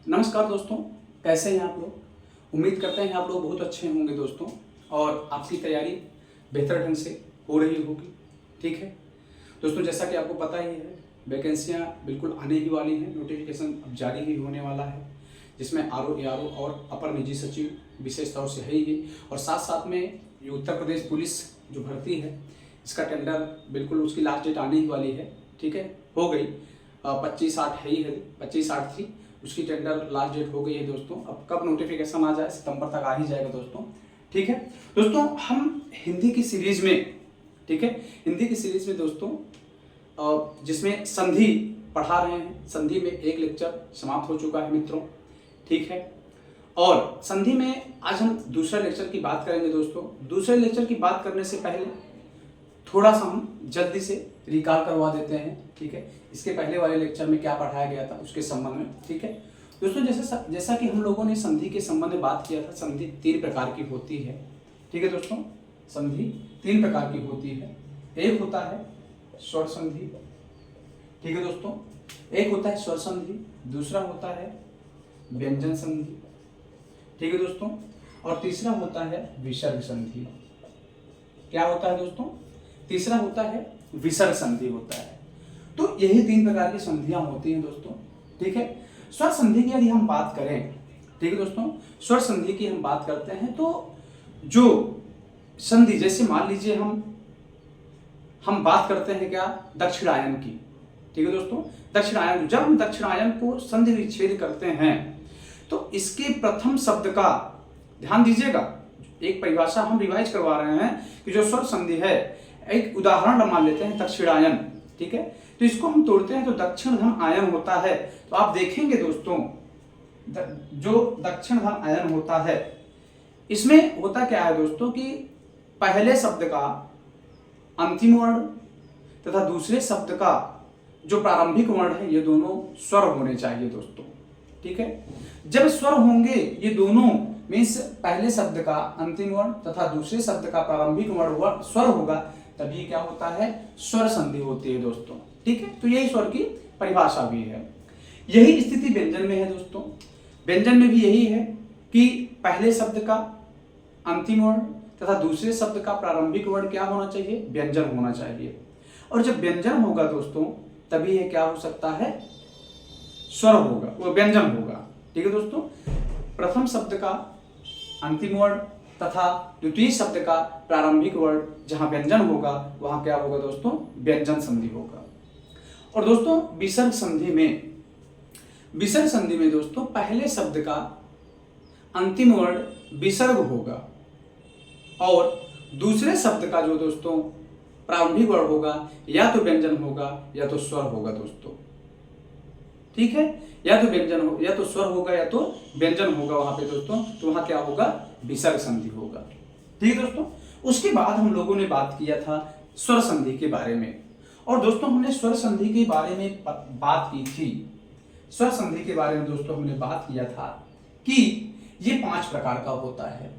नमस्कार दोस्तों, कैसे हैं आप लोग। उम्मीद करते हैं आप लोग बहुत अच्छे होंगे दोस्तों, और आपकी तैयारी बेहतर ढंग से हो रही होगी। ठीक है दोस्तों, जैसा कि आपको पता ही है, वैकेंसियां बिल्कुल आने ही वाली हैं। नोटिफिकेशन अब जारी ही होने वाला है, जिसमें आरओ, एआरओ और अपर निजी सचिव विशेष तौर से है ही। और साथ साथ में ये उत्तर प्रदेश पुलिस जो भर्ती है, इसका टेंडर बिल्कुल उसकी लास्ट डेट आने ही वाली है। ठीक है, हो गई 25/8 है ही है, 25/8 थी उसकी टेंडर लास्ट डेट हो गई है दोस्तों। अब कब नोटिफिकेशन आ जाए, सितंबर तक आ ही जाएगा दोस्तों। ठीक है दोस्तों, हम हिंदी की सीरीज में, ठीक है, हिंदी की सीरीज में दोस्तों जिसमें संधि पढ़ा रहे हैं। संधि में एक लेक्चर समाप्त हो चुका है मित्रों। ठीक है, और संधि में आज हम दूसरे लेक्चर की बात करेंगे दोस्तों। दूसरे लेक्चर की बात करने से पहले थोड़ा सा हम जल्दी से रिकॉल करवा देते हैं। ठीक है, इसके पहले वाले लेक्चर में क्या पढ़ाया गया था उसके संबंध में। ठीक है दोस्तों, जैसा कि हम लोगों ने संधि के संबंध में बात किया था, संधि 3 प्रकार की होती है। ठीक है दोस्तों, संधि 3 प्रकार की होती है। एक होता है स्वर संधि, ठीक है दोस्तों, एक होता है स्वर संधि, दूसरा होता है व्यंजन संधि, ठीक है दोस्तों, और तीसरा होता है विसर्ग संधि। क्या होता है दोस्तों? तीसरा होता है विसर्ग संधि होता है। तो यही 3 प्रकार की संधियां होती हैं दोस्तों। ठीक है, स्वर संधि की यदि हम बात करें, ठीक है दोस्तों, स्वर संधि की हम बात करते हैं तो जो संधि, जैसे मान लीजिए हम बात करते हैं क्या, दक्षिणायन की। ठीक है दोस्तों, दक्षिणायन, जब हम दक्षिणायन को संधि विच्छेद करते हैं तो इसके प्रथम शब्द का ध्यान दीजिएगा। एक परिभाषा हम रिवाइज करवा रहे हैं कि जो स्वर संधि है, एक उदाहरण मान लेते हैं दक्षिणायन। ठीक है, तो इसको हम तोड़ते हैं तो दक्षिण धन आयन होता है। तो आप देखेंगे दोस्तों, जो दक्षिण धन आयन होता है, इसमें होता क्या है दोस्तों कि पहले शब्द का अंतिम वर्ण तथा दूसरे शब्द का जो प्रारंभिक वर्ण है, ये दोनों स्वर होने चाहिए दोस्तों। ठीक है, जब स्वर होंगे ये दोनों, मीन्स पहले शब्द का अंतिम वर्ण तथा दूसरे शब्द का प्रारंभिक वर्ण स्वर होगा, तभी क्या होता है, स्वर संधि होती है दोस्तों। ठीक है, तो यही स्वर की परिभाषा भी है। यही स्थिति व्यंजन में है दोस्तों। व्यंजन में भी यही है कि पहले शब्द का अंतिम वर्ण तथा दूसरे शब्द का प्रारंभिक वर्ण क्या होना चाहिए, व्यंजन होना चाहिए। और जब व्यंजन होगा दोस्तों, तभी यह क्या हो सकता है, स्वर होगा, वो व्यंजन होगा। ठीक है दोस्तों, प्रथम शब्द का अंतिम वर्ण तथा द्वितीय शब्द का प्रारंभिक वर्ण जहां व्यंजन होगा, वहां क्या होगा दोस्तों, व्यंजन संधि होगा। और दोस्तों विसर्ग संधि में दोस्तों पहले शब्द का अंतिम वर्ण विसर्ग होगा और दूसरे शब्द का जो दोस्तों प्रारंभिक वर्ण होगा, या तो व्यंजन होगा या तो स्वर होगा दोस्तों। ठीक है, या तो व्यंजन हो, या तो स्वर होगा या तो व्यंजन होगा वहां पे दोस्तों। तो वहां क्या होगा, विसर्ग संधि होगा। ठीक है दोस्तों, उसके बाद हम लोगों ने बात किया था स्वर संधि के बारे में। और दोस्तों हमने स्वर संधि के बारे में बात की थी। स्वर संधि के बारे में दोस्तों हमने बात किया था कि ये 5 प्रकार का होता है।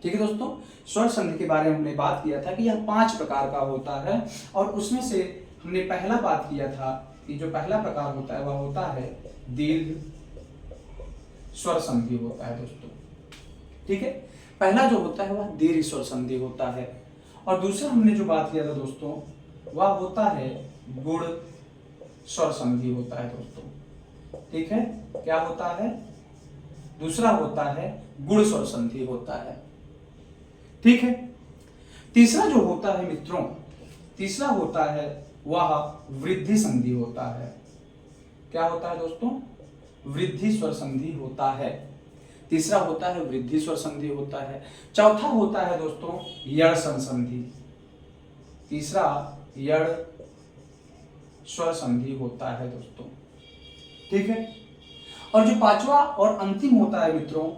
ठीक है दोस्तों, स्वर संधि के बारे में हमने बात किया था कि यह 5 प्रकार का होता है। और उसमें से हमने पहला बात किया था कि जो पहला प्रकार होता है वह होता है दीर्घ स्वर संधि होता है दोस्तों। ठीक है, पहला जो होता है वह दीर्घ स्वर संधि होता है। और दूसरा हमने जो बात किया था दोस्तों, वह होता है गुण स्वर संधि होता है दोस्तों। ठीक है, क्या होता है, दूसरा होता है गुण स्वर संधि होता है। ठीक है, तीसरा जो होता है मित्रों, तीसरा होता है वह वृद्धि संधि होता है। क्या होता है दोस्तों, वृद्धि स्वर संधि होता है। तीसरा होता है वृद्धि स्वर संधि होता है। चौथा होता है दोस्तों यड़ संधि। तीसरा यड़ स्वर संधि होता है दोस्तों। ठीक है, और जो पांचवा और अंतिम होता है मित्रों,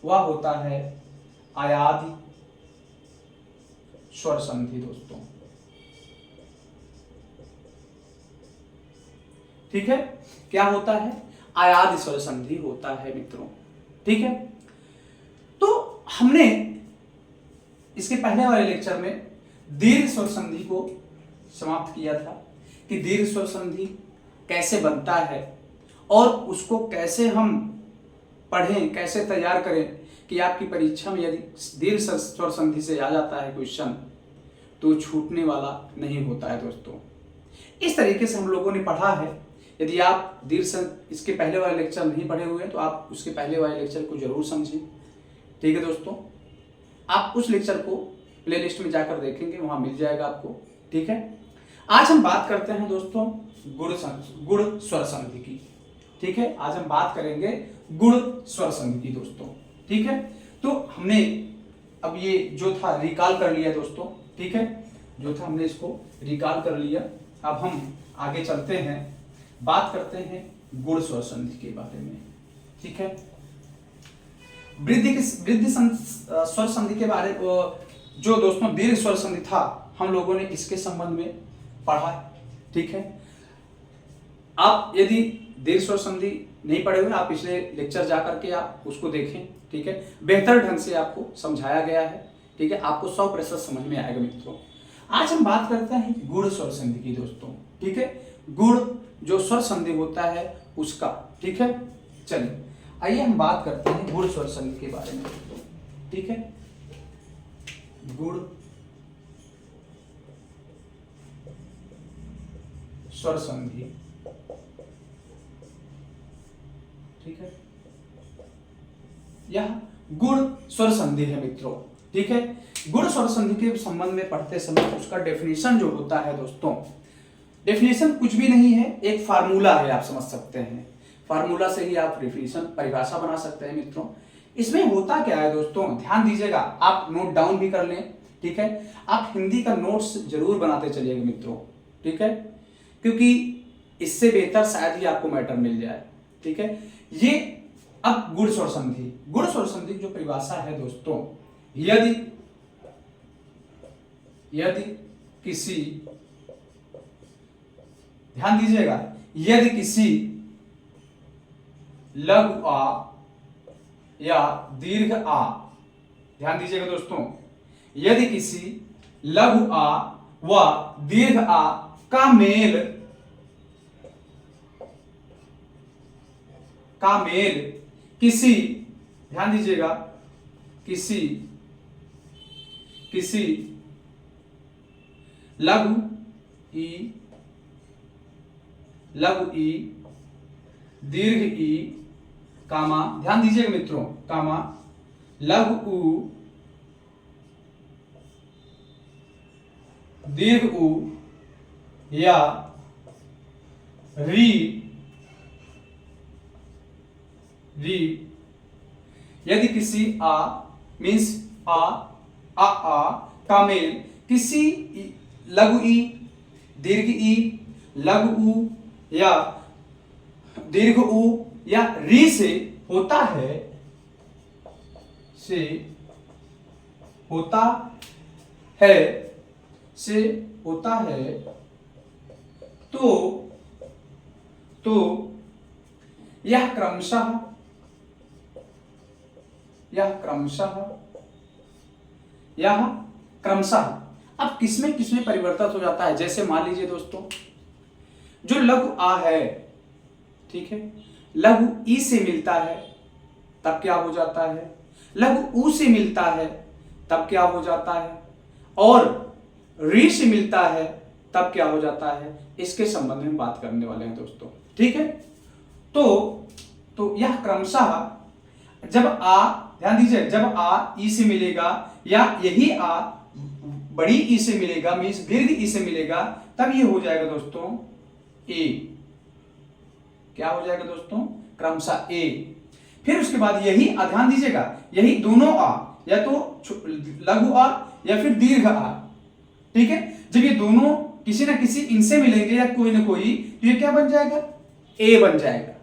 वह होता है आयादी स्वर संधि दोस्तों। ठीक है, क्या होता है, आयादी स्वर संधि होता है मित्रों। ठीक है, तो हमने इसके पहले वाले लेक्चर में दीर्घ स्वर संधि को समाप्त किया था कि दीर्घ स्वर संधि कैसे बनता है और उसको कैसे हम पढ़ें, कैसे तैयार करें कि आपकी परीक्षा में यदि दीर्घ स्वर संधि से आ जाता है क्वेश्चन तो छूटने वाला नहीं होता है दोस्तों। इस तरीके से हम लोगों ने पढ़ा है। यदि आप इसके पहले वाले लेक्चर नहीं पढ़े हुए हैं तो आप उसके पहले वाले लेक्चर को जरूर समझें। ठीक है दोस्तों, आप उस लेक्चर को प्लेलिस्ट में जाकर देखेंगे, वहां मिल जाएगा आपको। ठीक है, आज हम बात करते हैं दोस्तों गुण स्वर संधि की। ठीक है, आज हम बात करेंगे गुण स्वर संधि की दोस्तों। ठीक है, तो हमने अब ये जो था रिकॉल कर लिया दोस्तों। ठीक है, जो था हमने इसको रिकॉल कर लिया। अब हम आगे चलते हैं, बात करते हैं गुण स्वर संधि के बारे में। ठीक है, वृद्धि स्वर संधि के बारे में जो दोस्तों दीर्घ स्वर संधि था हम लोगों ने इसके संबंध में पढ़ा। ठीक है, आप यदि दीर्घ स्वर संधि नहीं पढ़े हुए, आप पिछले लेक्चर जाकर के आप उसको देखें। ठीक है, बेहतर ढंग से आपको समझाया गया है। ठीक है, आपको 100% समझ में आएगा मित्रों। आज हम बात करते हैं गुण स्वर संधि की दोस्तों। ठीक है, गुण जो स्वर संधि होता है उसका। ठीक है, चलिए आइए हम बात करते हैं गुण स्वर संधि के बारे में दोस्तों। ठीक है, गुण स्वर संधि। ठीक है, यह गुण स्वर संधि है मित्रों। ठीक है, गुण स्वर संधि के संबंध में पढ़ते समय उसका डेफिनेशन जो होता है दोस्तों, डेफिनेशन कुछ भी नहीं है, एक फार्मूला है, आप समझ सकते हैं। फार्मूला से ही आप डेफिनेशन परिभाषा बना सकते हैं मित्रों। इसमें होता क्या है दोस्तों, ध्यान दीजिएगा, आप नोट डाउन भी कर लें। ठीक है, आप हिंदी का नोट्स जरूर बनाते चलिएगा मित्रों। ठीक है, क्योंकि इससे बेहतर शायद ही आपको मैटर मिल जाए। ठीक है, ये अब गुण स्वर संधि जो परिभाषा है दोस्तों, यदि किसी, ध्यान दीजिएगा, यदि किसी लघु आ या दीर्घ आ, ध्यान दीजिएगा दोस्तों, यदि किसी लघु आ व दीर्घ आ का मेल किसी, ध्यान दीजिएगा, किसी लघु ई दीर्घ ई कामा, ध्यान दीजिएगा मित्रों, कामा लघु उ दीर्घ उ या री यदि किसी आ मीन्स आ का मेल किसी लघु ई दीर्घ ई लघु उ या दीर्घ उ या री से होता है, तो यह क्रमशः अब किसमें परिवर्तित हो जाता है। जैसे मान लीजिए दोस्तों, जो लघु आ है, ठीक है, लघु ई से मिलता है तब क्या हो जाता है, लघु उ से मिलता है तब क्या हो जाता है, और री से मिलता है तब क्या हो जाता है, इसके संबंध में बात करने वाले हैं दोस्तों। ठीक है, तो यह क्रमशः जब आ, ध्यान दीजिए, जब आ ई से मिलेगा या यही आ बड़ी ई से मिलेगा मीन्स दीर्घ ई से मिलेगा, तब ये हो जाएगा दोस्तों ए। क्या हो जाएगा दोस्तों, क्रमशः ए। फिर उसके बाद यही ध्यान दीजिएगा, यही दोनों आ, या तो लघु आ या फिर दीर्घ आ। ठीक है, जब ये दोनों किसी ना किसी इनसे मिलेंगे या कोई ना कोई, तो ये क्या बन जाएगा, ए बन जाएगा।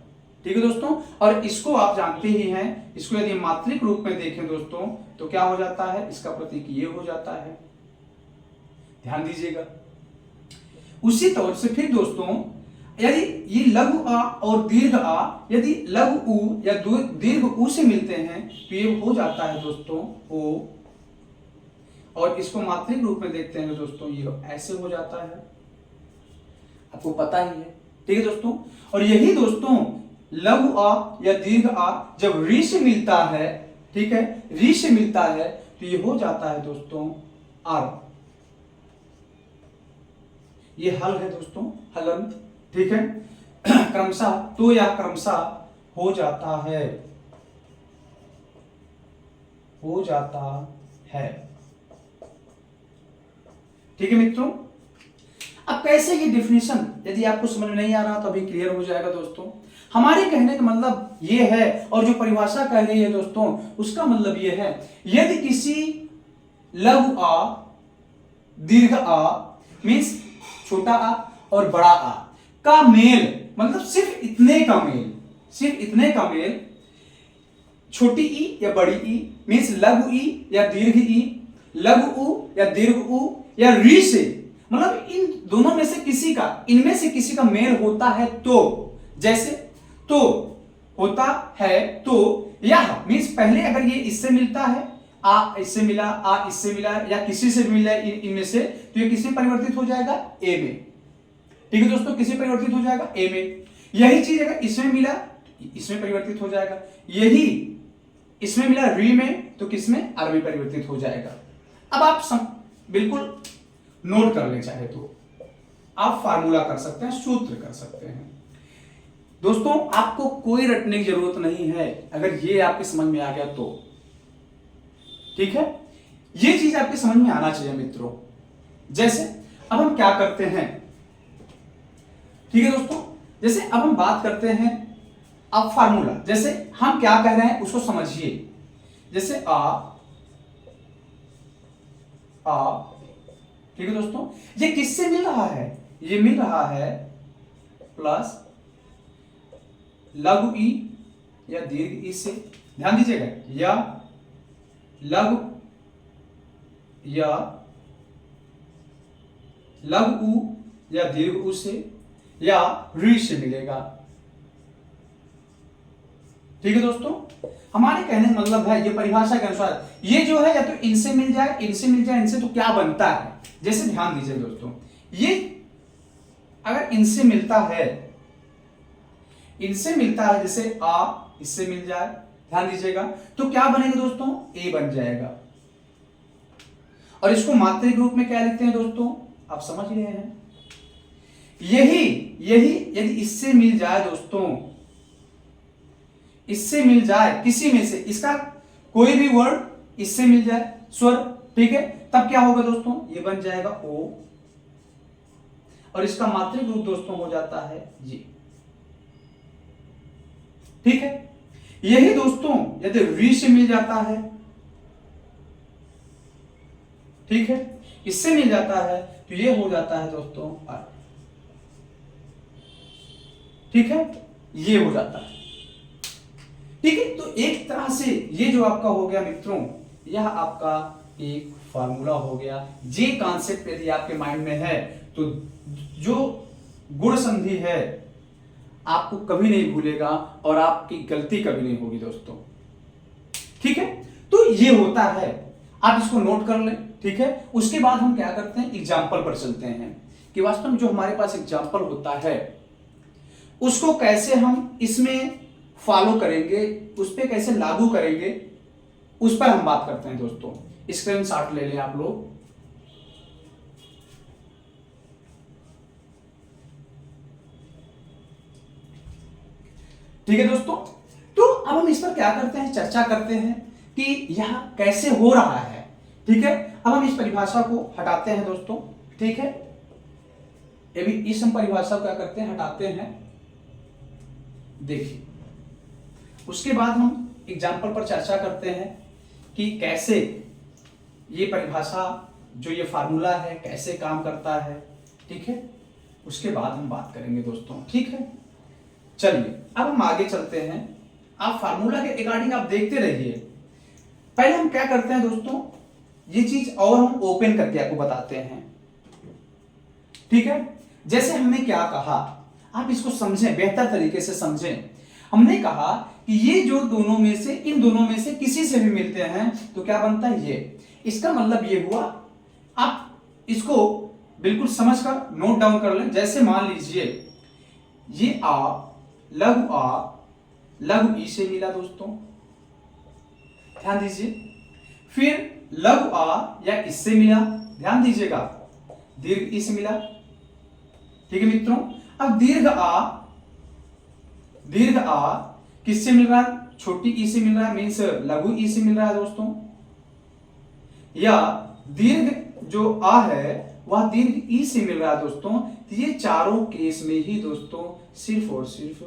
ठीक है दोस्तों, और इसको आप जानते ही हैं, इसको यदि मात्रिक रूप में देखें दोस्तों तो क्या हो जाता है, इसका प्रतीक ये हो जाता है। ध्यान दीजिएगा। उसी तौर से फिर दोस्तों, यदि ये लघु आ और दीर्घ आ यदि लघु उ या दीर्घ उ से मिलते हैं तो ये हो जाता है दोस्तों ओ, और इसको मात्रिक रूप में देखते हैं दोस्तों ये ऐसे हो जाता है, आपको पता ही है। ठीक है दोस्तों, और यही दोस्तों लघु आ या दीर्घ आ जब री से मिलता है, ठीक है, री से मिलता है तो ये हो जाता है दोस्तों आर। ये हल है दोस्तों, हलन, ठीक है। क्रमशः तो या क्रमशः हो जाता है, हो जाता है, ठीक है मित्रों। अब कैसे ये डेफिनेशन, यदि आपको समझ में नहीं आ रहा तो अभी क्लियर हो जाएगा दोस्तों। हमारे कहने का मतलब ये है, और जो परिभाषा कह रही है दोस्तों उसका मतलब ये है, यदि किसी लघु आ दीर्घ आ मीन्स छोटा आ और बड़ा आ का मेल, मतलब सिर्फ इतने का मेल, सिर्फ इतने का मेल, छोटी ई या बड़ी ई मीन्स लघु ई या दीर्घ ई, लघु उ या दीर्घ उ या री से, मतलब इन दोनों में से किसी का, इनमें से किसी का मेल होता है तो, जैसे तो होता है तो, यह मीन्स पहले अगर ये इससे मिलता है, आ इससे मिला, आ इससे मिला या किसी से मिला इनमें से, तो ये किसी परिवर्तित हो जाएगा ए में, ठीक है दोस्तों, किसी परिवर्तित हो जाएगा ए में। यही चीज अगर इसमें मिला इसमें परिवर्तित हो जाएगा, यही इसमें मिला री में तो किसमें, आर में परिवर्तित हो जाएगा। अब आप बिल्कुल नोट कर ले, चाहे तो आप फार्मूला कर सकते हैं, सूत्र कर सकते हैं दोस्तों। आपको कोई रटने की जरूरत नहीं है, अगर ये आपके समझ में आ गया तो, ठीक है। ये चीज आपके समझ में आना चाहिए मित्रों। जैसे अब हम क्या करते हैं, ठीक है दोस्तों, जैसे अब हम बात करते हैं अब फार्मूला, जैसे हम क्या कह रहे हैं उसको समझिए। जैसे आ, ठीक है दोस्तों, ये किससे मिल रहा है, ये मिल रहा है प्लस लघु ई या दीर्घ ई से, ध्यान दीजिएगा, या लघु उ या दीर्घ उ से या री से मिलेगा, ठीक है दोस्तों। हमारे कहने का मतलब है, ये परिभाषा के अनुसार ये जो है या तो इनसे मिल जाए, इनसे मिल जाए, इनसे, तो क्या बनता है, जैसे ध्यान दीजिए दोस्तों, ये अगर इनसे मिलता है, इनसे मिलता है, जैसे आ इससे मिल जाए, ध्यान दीजिएगा, तो क्या बनेगा दोस्तों, ए बन जाएगा। और इसको मात्रिक रूप में क्या लिखते हैं दोस्तों, आप समझ रहे हैं। यही यही यदि इससे मिल जाए दोस्तों, इससे मिल जाए किसी में से, इसका कोई भी वर्ड इससे मिल जाए, स्वर, ठीक है, तब क्या होगा दोस्तों, ये बन जाएगा ओ, और इसका मात्रिक रूप दोस्तों हो जाता है ये, ठीक है। यही दोस्तों यदि री से मिल जाता है, ठीक है, इससे मिल जाता है तो ये हो जाता है दोस्तों आर, ठीक है, ये हो जाता है, ठीक है। तो एक तरह से ये जो आपका हो गया मित्रों, यह आपका एक फार्मूला हो गया। ये कॉन्सेप्ट यदि आपके माइंड में है तो जो गुण संधि है आपको कभी नहीं भूलेगा और आपकी गलती कभी नहीं होगी दोस्तों, ठीक है। तो ये होता है, आप इसको नोट कर लें, ठीक है। उसके बाद हम क्या करते हैं, एग्जाम्पल पर चलते हैं कि वास्तव में जो हमारे पास एग्जाम्पल होता है उसको कैसे हम इसमें फॉलो करेंगे, उस पर कैसे लागू करेंगे, उस पर हम बात करते हैं दोस्तों। स्क्रीनशॉट ले लें आप लोग। ठीक है दोस्तों, तो अब हम इस पर क्या करते हैं, चर्चा करते हैं कि यह कैसे हो रहा है, ठीक है। अब हम इस परिभाषा को हटाते हैं दोस्तों, ठीक है, ये भी इस हम परिभाषा को क्या करते हैं, हटाते हैं। देखिए, उसके बाद हम एग्जाम्पल पर चर्चा करते हैं कि कैसे ये परिभाषा, जो ये फार्मूला है, कैसे काम करता है, ठीक है। उसके बाद हम बात करेंगे दोस्तों, ठीक है। चलिए अब हम आगे चलते हैं। आप फार्मूला के अकॉर्डिंग आप देखते रहिए। पहले हम क्या करते हैं दोस्तों, ये चीज और हम ओपन करके आपको बताते हैं, ठीक है। जैसे हमने क्या कहा, आप इसको समझें, बेहतर तरीके से समझें। हमने कहा कि ये जो दोनों में से, इन दोनों में से किसी से भी मिलते हैं तो क्या बनता है, ये। इसका मतलब ये हुआ, आप इसको बिल्कुल समझकर नोट डाउन कर लें। जैसे मान लीजिए ये आ, लघु आ लघु ई से मिला दोस्तों, ध्यान दीजिए। फिर लघु आ या इससे मिला, ध्यान दीजिएगा, दीर्घ ई से मिला। ठीक है मित्रों, अब दीर्घ आ किससे मिल रहा है? छोटी ई से मिल रहा है, मीन्स लघु ई से मिल रहा है दोस्तों। या दीर्घ जो आ है वह दीर्घ ई से मिल रहा है दोस्तों। तो ये चारों केस में ही दोस्तों सिर्फ और सिर्फ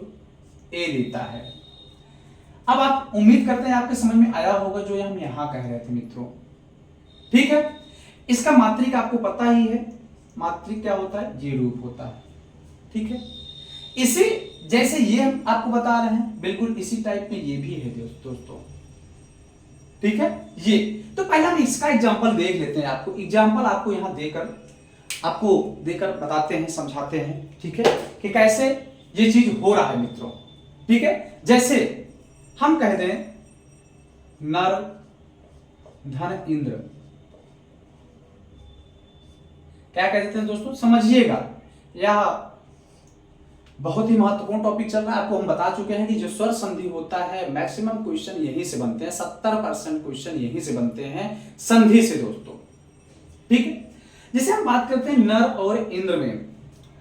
ए देता है। अब आप उम्मीद करते हैं आपके समझ में आया होगा जो हम यहां कह रहे थे मित्रों। ठीक है, इसका मात्रिक आपको पता ही है, मात्रिक क्या होता है? ये रूप होता है। ठीक है, इसी जैसे ये हम आपको बता रहे हैं, बिल्कुल इसी टाइप में ये भी है दोस्तों। ठीक है, ये तो पहले हम इसका एग्जांपल देख लेते हैं। आपको एग्जांपल आपको यहां देकर बताते हैं, समझाते हैं। ठीक है, कि कैसे ये चीज हो रहा है मित्रों। ठीक है, जैसे हम कह दें नर धन इंद्र, क्या कह देते हैं दोस्तों? समझिएगा, यह बहुत ही महत्वपूर्ण टॉपिक चल रहा है। आपको हम बता चुके हैं कि जो स्वर संधि होता है मैक्सिमम क्वेश्चन यहीं से बनते हैं, 70% क्वेश्चन यहीं से बनते हैं संधि से दोस्तों। ठीक है, जैसे हम बात करते हैं नर और इंद्र में।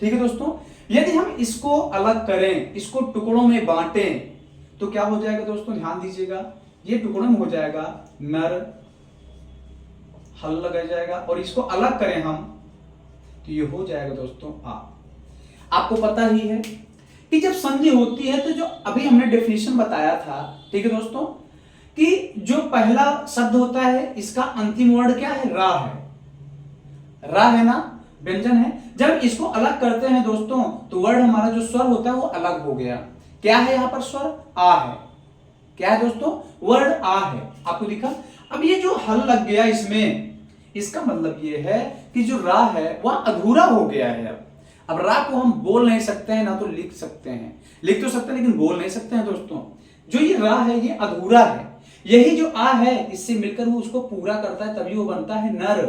ठीक है दोस्तों, यदि हम इसको अलग करें, इसको टुकड़ों में बांटें, तो क्या हो जाएगा दोस्तों? ध्यान दीजिएगा, ये टुकड़ों में हो जाएगा नर, हल लग जाएगा, और इसको अलग करें हम तो ये हो जाएगा दोस्तों आ। आपको पता ही है कि जब संधि होती है तो जो अभी हमने डेफिनेशन बताया था, ठीक है दोस्तों, कि जो पहला शब्द होता है इसका अंतिम वर्ण क्या है? रा है। रा है ना, व्यंजन है। जब इसको अलग करते हैं दोस्तों तो वर्ण हमारा जो स्वर होता है वो अलग हो गया। क्या है यहां पर? स्वर आ है। क्या है दोस्तों? वर्ण आ है। आपको दिखा? अब ये जो हल लग गया इसमें, इसका मतलब ये है कि जो रा है वह अधूरा हो गया है। अब रा को हम बोल नहीं सकते हैं, ना तो लिख सकते हैं। लिख तो सकते हैं लेकिन बोल नहीं सकते हैं दोस्तों। जो ये रा है ये अधूरा है। यही जो आ है इससे मिलकर वो उसको पूरा करता है, तभी वो बनता है नर।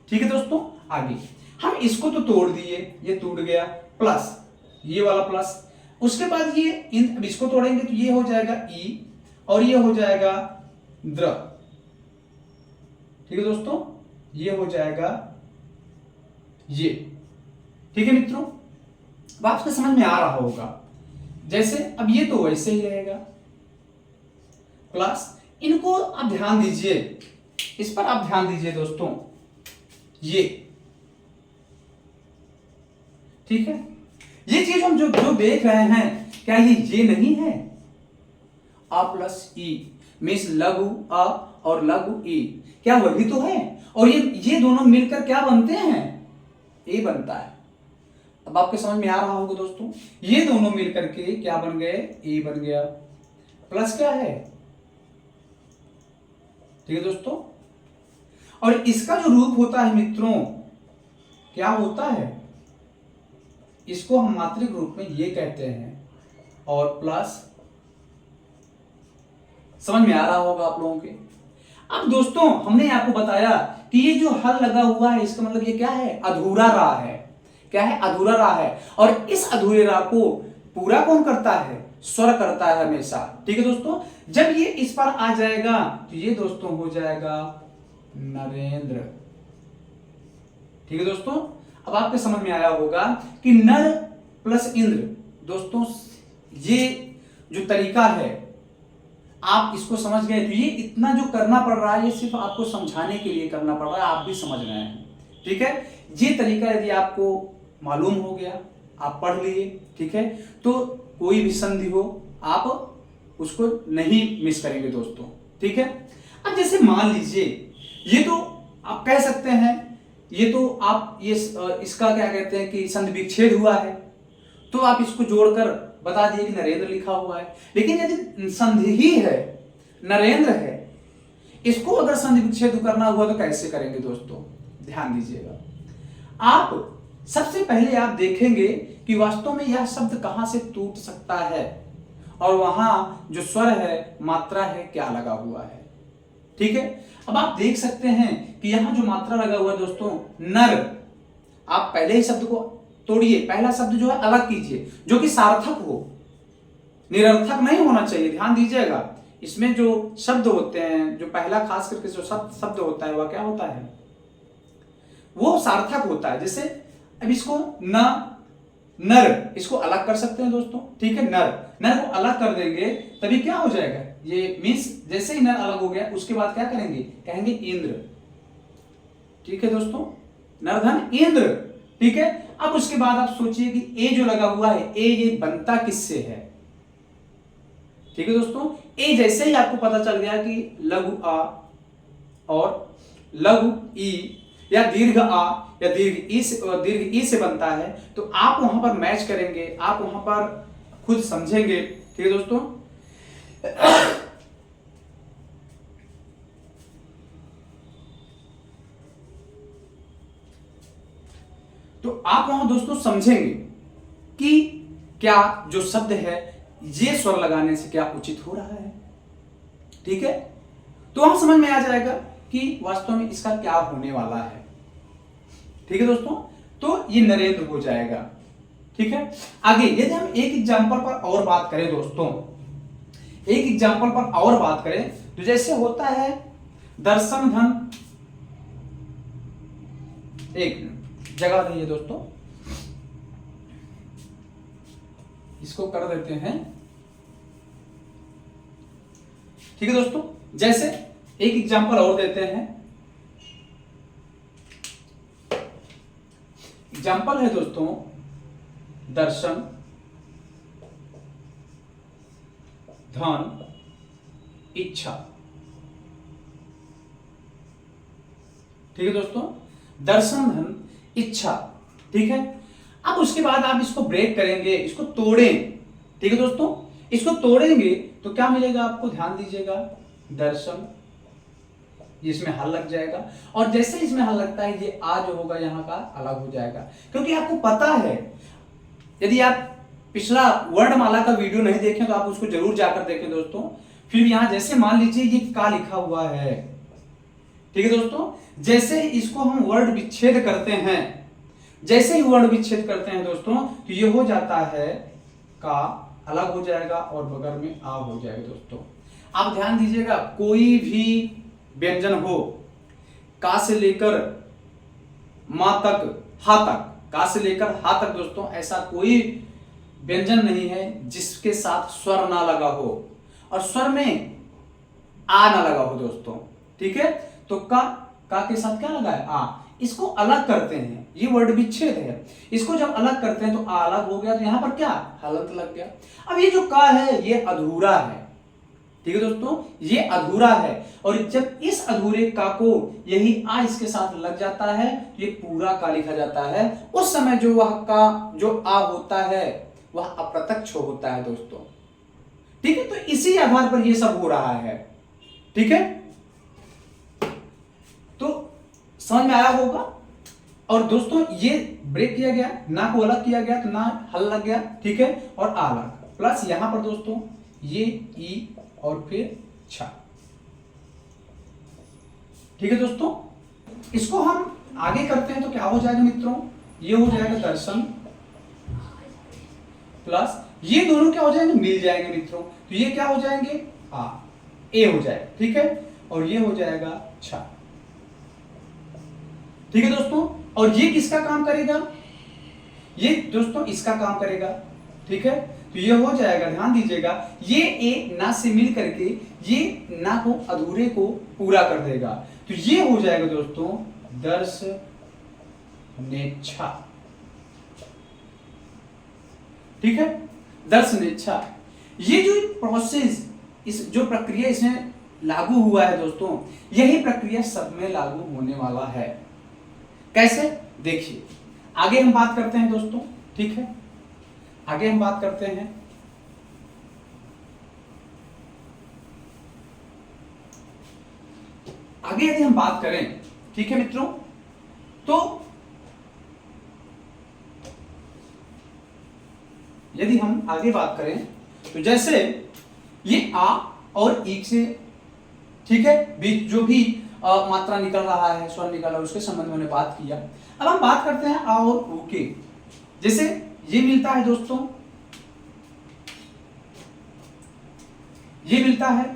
ठीक है दोस्तों, आगे हम इसको तो तोड़ दिए, ये टूट गया, प्लस ये वाला प्लस, उसके बाद ये अब इसको तोड़ेंगे तो ये हो जाएगा ई और ये हो जाएगा द्र। ठीक है दोस्तों, ये हो जाएगा ये। ठीक है मित्रों, अब आपको समझ में आ रहा होगा। जैसे अब ये तो वैसे ही रहेगा, प्लस इनको आप ध्यान दीजिए, इस पर आप ध्यान दीजिए दोस्तों, ये ठीक है, ये चीज हम जो देख रहे हैं, क्या ये नहीं है? आ प्लस ई मीन्स लघु अ और लघु ई, क्या वही तो है? और ये दोनों मिलकर क्या बनते हैं? ए बनता है। अब आपके समझ में आ रहा होगा दोस्तों, ये दोनों मिलकर के क्या बन गए? ए बन गया। प्लस क्या है? ठीक है दोस्तों, और इसका जो रूप होता है मित्रों क्या होता है? इसको हम मात्रिक रूप में ये कहते हैं, और प्लस, समझ में आ रहा होगा आप लोगों के। अब दोस्तों हमने आपको बताया कि ये जो हल लगा हुआ है इसका मतलब ये क्या है? अधूरा रा है। क्या है? अधूरा रा है। और इस अधूरे रा को पूरा कौन करता है? स्वर करता है हमेशा। ठीक है दोस्तों, जब ये इस पर आ जाएगा तो ये दोस्तों हो जाएगा नरेंद्र। ठीक है दोस्तों, अब आपके समझ में आया होगा कि नर प्लस इंद्र, दोस्तों ये जो तरीका है आप इसको समझ गए। तो ये इतना जो करना पड़ रहा है ये सिर्फ आपको समझाने के लिए करना पड़ रहा है, आप भी समझ रहे हैं। ठीक है, ये तरीका यदि आपको मालूम हो गया, आप पढ़ लिए, ठीक है, तो कोई भी संधि हो आप उसको नहीं मिस करेंगे दोस्तों। ठीक है, अब जैसे मान लीजिए ये तो आप कह सकते हैं, ये तो आप ये इसका क्या कहते हैं कि संधि विच्छेद हुआ है, तो आप इसको जोड़कर बता दिए कि नरेंद्र लिखा हुआ है। लेकिन यदि संधि ही है, नरेंद्र है, इसको अगर संधि विच्छेद करना हुआ तो कैसे करेंगे दोस्तों? ध्यान दीजिएगा, आप सबसे पहले आप देखेंगे कि वास्तव में यह शब्द कहां से टूट सकता है और वहां जो स्वर है, मात्रा है, क्या लगा हुआ है। ठीक है, अब आप देख सकते हैं कि यहां जो मात्रा लगा हुआ है दोस्तों नर, आप पहले ही शब्द को तोड़िए, पहला शब्द जो है अलग कीजिए जो कि सार्थक हो। निरर्थक नहीं होना चाहिए। ध्यान दीजिएगा, इसमें जो शब्द होते हैं, जो पहला खास करके जो शब्द होता है वह क्या होता है, वो सार्थक होता है। जैसे अब इसको न, नर, इसको अलग कर सकते हैं दोस्तों, ठीक है। नर, नर को अलग कर देंगे तभी क्या हो जाएगा, ये मीन्स जैसे ही नर अलग हो गया उसके बाद क्या करेंगे, कहेंगे इंद्र, ठीक है दोस्तों, नरधन इंद्र, ठीक है। अब उसके बाद आप सोचिए कि ए जो लगा हुआ है, ए ये बनता किससे है, ठीक है दोस्तों। ए जैसे ही आपको पता चल गया कि लघु आ और लघु ई या दीर्घ आ या दीर्घ ई से बनता है, तो आप वहां पर मैच करेंगे, आप वहां पर खुद समझेंगे, ठीक है दोस्तों। तो आप वहां दोस्तों समझेंगे कि क्या जो शब्द है ये स्वर लगाने से क्या उचित हो रहा है, ठीक है। तो वहां समझ में आ जाएगा कि वास्तव में इसका क्या होने वाला है, ठीक है दोस्तों। तो ये नरेंद्र हो जाएगा, ठीक है। आगे यदि हम एक एग्जांपल पर और बात करें दोस्तों, एक एग्जांपल पर और बात करें तो जैसे होता है दर्शन धन, एक जगह रही है दोस्तों, इसको कर देते हैं, ठीक है दोस्तों। जैसे एक एग्जांपल और देते हैं, एग्जांपल है दोस्तों दर्शन धन इच्छा, ठीक है दोस्तों, दर्शन धन इच्छा, ठीक है। अब उसके बाद आप इसको ब्रेक करेंगे, इसको तोड़ें, ठीक है दोस्तों। इसको तोड़ेंगे तो क्या मिलेगा आपको, ध्यान दीजिएगा, दर्शन, इसमें हल लग जाएगा, और जैसे इसमें हल लगता है ये आ जो होगा यहाँ का अलग हो जाएगा, क्योंकि आपको पता है, यदि आप पिछला वर्णमाला का वीडियो नहीं देखें तो आप उसको जरूर जाकर देखें दोस्तों। फिर यहां जैसे मान लीजिए ये का लिखा हुआ है, ठीक है दोस्तों, जैसे इसको हम वर्ण विच्छेद करते हैं, जैसे ही वर्ण विच्छेद करते हैं दोस्तों तो ये हो जाता है का अलग हो जाएगा और बगल में आ हो जाएगा दोस्तों। आप ध्यान दीजिएगा, कोई भी व्यंजन हो, का से लेकर मां तक, हा तक, का से लेकर हा तक दोस्तों, ऐसा कोई व्यंजन नहीं है जिसके साथ स्वर ना लगा हो और स्वर में आ ना लगा हो दोस्तों, ठीक है। तो का के साथ क्या लगा है, आ। इसको अलग करते हैं, ये वर्ड विच्छेद है, इसको जब अलग करते हैं तो आ अलग हो गया, तो यहां पर क्या हलंत लग गया। अब ये जो का है ये अधूरा है, ठीक है दोस्तों, ये अधूरा है, और जब इस अधूरे का को यही आ इसके साथ लग जाता है तो ये पूरा का लिखा जाता है। उस समय जो वह का जो आ होता है वह अप्रत्यक्ष होता है दोस्तों, ठीक है। तो इसी आधार पर ये सब हो रहा है, ठीक है। तो समझ में आया होगा। और दोस्तों ये ब्रेक किया गया, ना को अलग किया गया तो ना हल लग गया, ठीक है, और आ लग, प्लस यहां पर दोस्तों ये ई और फिर छा, ठीक है दोस्तों। इसको हम आगे करते हैं तो क्या हो जाएगा मित्रों, ये हो जाएगा दर्शन प्लस ये दोनों क्या हो जाएंगे, मिल जाएंगे मित्रों, तो ये क्या हो जाएंगे, आ, ए हो जाएगा, ठीक है, और ये हो जाएगा छा, ठीक है दोस्तों। और ये किसका काम करेगा, ये दोस्तों इसका काम करेगा, ठीक है। तो ये हो जाएगा, ध्यान दीजिएगा, ये ए ना से मिल करके ये ना को अधूरे को पूरा कर देगा, तो ये हो जाएगा दोस्तों दर्श नेच्छा, ठीक है, दर्शनेच्छा। ये जो प्रोसेस, इस जो प्रक्रिया इसमें लागू हुआ है दोस्तों, यही प्रक्रिया सब में लागू होने वाला है। कैसे, देखिए आगे हम बात करते हैं दोस्तों, ठीक है, आगे हम बात करते हैं। आगे यदि हम बात करें, ठीक है मित्रों, तो यदि हम आगे बात करें तो जैसे ये आ और ई से, ठीक है, बीच जो भी मात्रा निकल रहा है, स्वर निकल रहा है, उसके संबंध में हमने बात किया। अब हम बात करते हैं आ और उ के। जैसे ये मिलता है दोस्तों ये मिलता है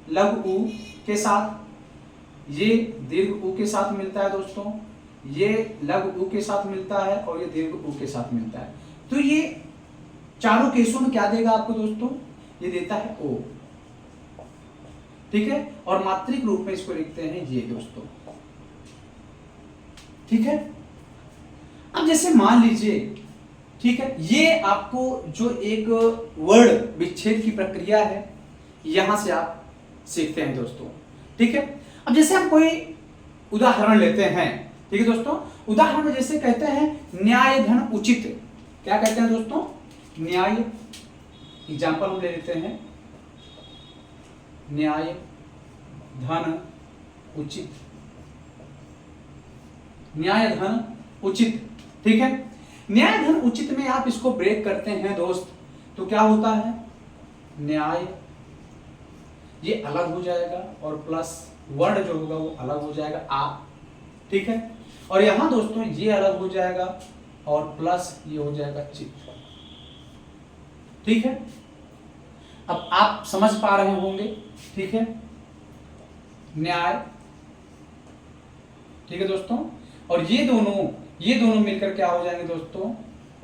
लघु ऊ के साथ, ये दीर्घ ऊ के साथ मिलता है दोस्तों, ये लघु ऊ के साथ मिलता है और ये दीर्घ ऊ के साथ मिलता है। तो ये चारों केसों में क्या देगा आपको दोस्तों, ये देता है ओ, ठीक है। और मात्रिक रूप में इसको लिखते हैं ये दोस्तों, ठीक है। अब जैसे मान लीजिए, ठीक है, ये आपको जो एक वर्ड विच्छेद की प्रक्रिया है यहां से आप सीखते हैं दोस्तों, ठीक है। अब जैसे हम कोई उदाहरण लेते हैं, ठीक है दोस्तों, उदाहरण में जैसे कहते हैं न्याय धन उचित, क्या कहते हैं दोस्तों, न्याय, एग्जाम्पल हम ले लेते हैं, न्याय धन उचित, न्याय धन उचित, ठीक है। न्याय धन उचित में आप इसको ब्रेक करते हैं दोस्त, तो क्या होता है, न्याय ये अलग हो जाएगा और प्लस वर्ड जो होगा वो अलग हो जाएगा आ, ठीक है। और यहां दोस्तों ये अलग हो जाएगा और प्लस ये हो जाएगा चित, ठीक है। अब आप समझ पा रहे होंगे, ठीक है, न्याय, ठीक है दोस्तों। और ये दोनों मिलकर क्या हो जाएंगे दोस्तों,